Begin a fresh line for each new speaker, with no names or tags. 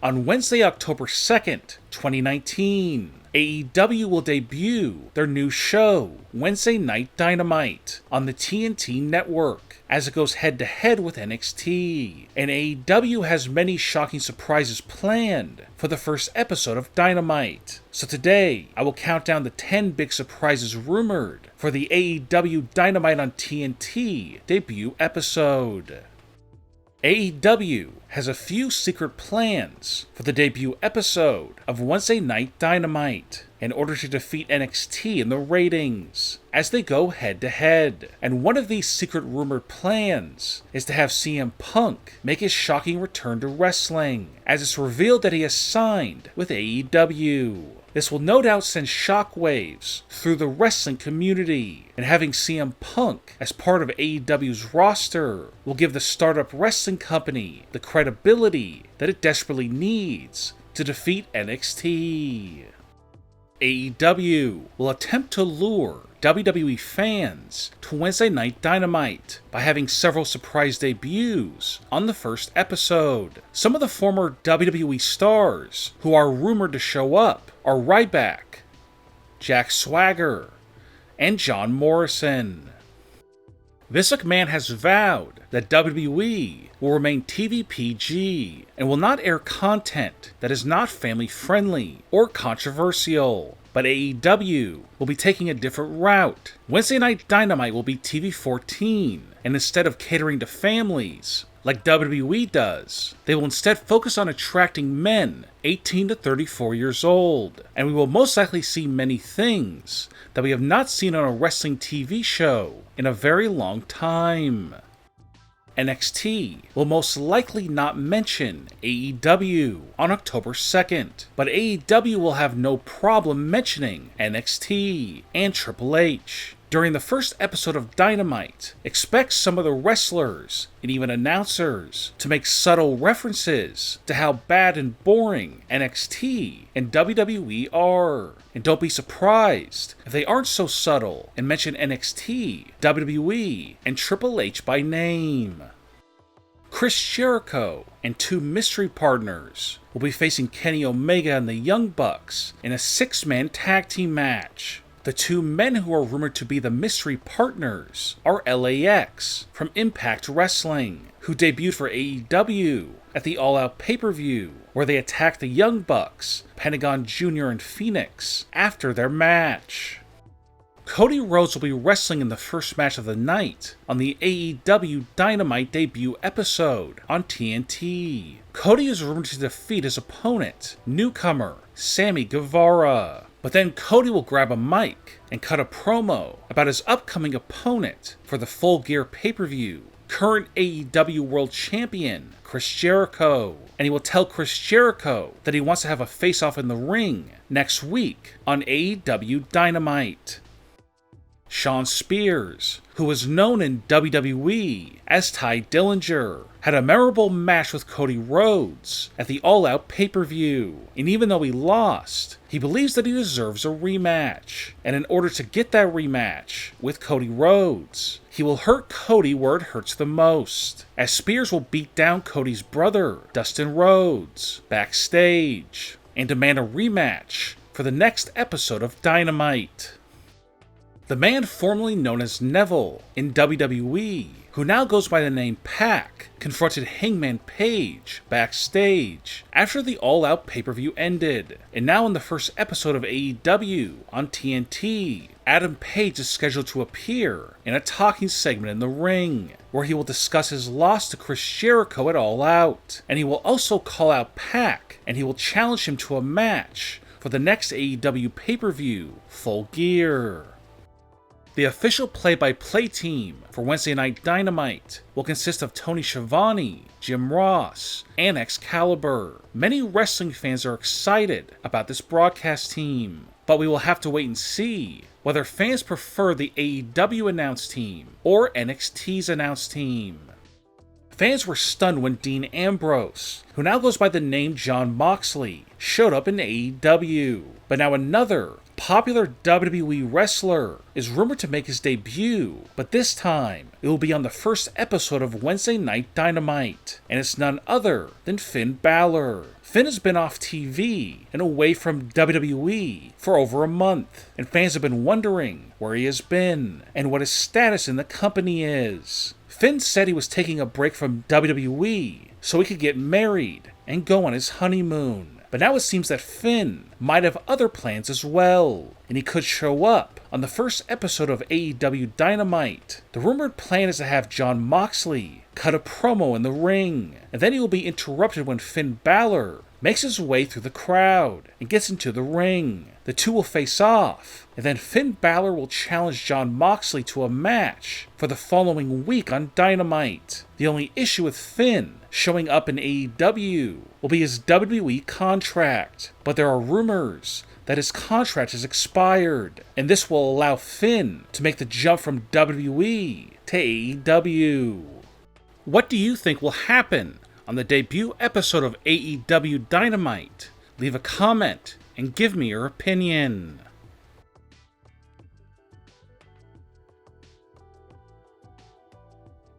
On Wednesday, October 2nd, 2019, AEW will debut their new show, Wednesday Night Dynamite, on the TNT network, as it goes head-to-head with NXT. And AEW has many shocking surprises planned for the first episode of Dynamite. So today, I will count down the 10 big surprises rumored for the AEW Dynamite on TNT debut episode. AEW has a few secret plans for the debut episode of Wednesday Night Dynamite in order to defeat NXT in the ratings as they go head-to-head. And one of these secret rumored plans is to have CM Punk make his shocking return to wrestling, as it's revealed that he has signed with AEW. This will no doubt send shockwaves through the wrestling community, and having CM Punk as part of AEW's roster will give the startup wrestling company the credibility that it desperately needs to defeat NXT. AEW will attempt to lure WWE fans to Wednesday Night Dynamite by having several surprise debuts on the first episode. Some of the former WWE stars who are rumored to show up are Ryback, Jack Swagger, and John Morrison. Vince McMahon has vowed that WWE will remain TV PG and will not air content that is not family-friendly or controversial. But AEW will be taking a different route. Wednesday Night Dynamite will be TV-14, and instead of catering to families like WWE does, they will instead focus on attracting men 18 to 34 years old. And we will most likely see many things that we have not seen on a wrestling TV show in a very long time. NXT will most likely not mention AEW on October 2nd, but AEW will have no problem mentioning NXT and Triple H. During the first episode of Dynamite, expect some of the wrestlers and even announcers to make subtle references to how bad and boring NXT and WWE are. And don't be surprised if they aren't so subtle and mention NXT, WWE, and Triple H by name. Chris Jericho and two mystery partners will be facing Kenny Omega and the Young Bucks in a 6-man tag team match. The two men who are rumored to be the mystery partners are LAX from Impact Wrestling, who debuted for AEW at the All Out pay-per-view, where they attacked the Young Bucks, Pentagon Jr. and Phoenix after their match. Cody Rhodes will be wrestling in the first match of the night on the AEW Dynamite debut episode on TNT. Cody is rumored to defeat his opponent, newcomer Sammy Guevara. But then Cody will grab a mic and cut a promo about his upcoming opponent for the Full Gear pay-per-view, current AEW World Champion Chris Jericho. And he will tell Chris Jericho that he wants to have a face-off in the ring next week on AEW Dynamite. Shawn Spears, who was known in WWE as Ty Dillinger, had a memorable match with Cody Rhodes at the All Out pay-per-view, and even though he lost, he believes that he deserves a rematch. And in order to get that rematch with Cody Rhodes, he will hurt Cody where it hurts the most, as Spears will beat down Cody's brother, Dustin Rhodes, backstage, and demand a rematch for the next episode of Dynamite. The man formerly known as Neville in WWE, who now goes by the name Pac, confronted Hangman Page backstage after the All Out pay-per-view ended. And now in the first episode of AEW on TNT, Adam Page is scheduled to appear in a talking segment in the ring, where he will discuss his loss to Chris Jericho at All Out. And he will also call out Pac, and he will challenge him to a match for the next AEW pay-per-view, Full Gear. The official play-by-play team for Wednesday Night Dynamite will consist of Tony Schiavone, Jim Ross, and Excalibur. Many wrestling fans are excited about this broadcast team, but we will have to wait and see whether fans prefer the AEW announced team or NXT's announced team. Fans were stunned when Dean Ambrose, who now goes by the name Jon Moxley, showed up in AEW. But now another popular WWE wrestler is rumored to make his debut, but this time it will be on the first episode of Wednesday Night Dynamite, and it's none other than Finn Balor. Finn has been off TV and away from WWE for over a month, and fans have been wondering where he has been and what his status in the company is. Finn said he was taking a break from WWE so he could get married and go on his honeymoon. But now it seems that Finn might have other plans as well, and he could show up on the first episode of AEW Dynamite. The rumored plan is to have Jon Moxley cut a promo in the ring, and then he will be interrupted when Finn Balor makes his way through the crowd and gets into the ring. The two will face off, and then Finn Balor will challenge Jon Moxley to a match for the following week on Dynamite. The only issue with Finn showing up in AEW will be his WWE contract, but there are rumors that his contract has expired, and this will allow Finn to make the jump from WWE to AEW. What do you think will happen on the debut episode of AEW Dynamite? Leave a comment and give me your opinion.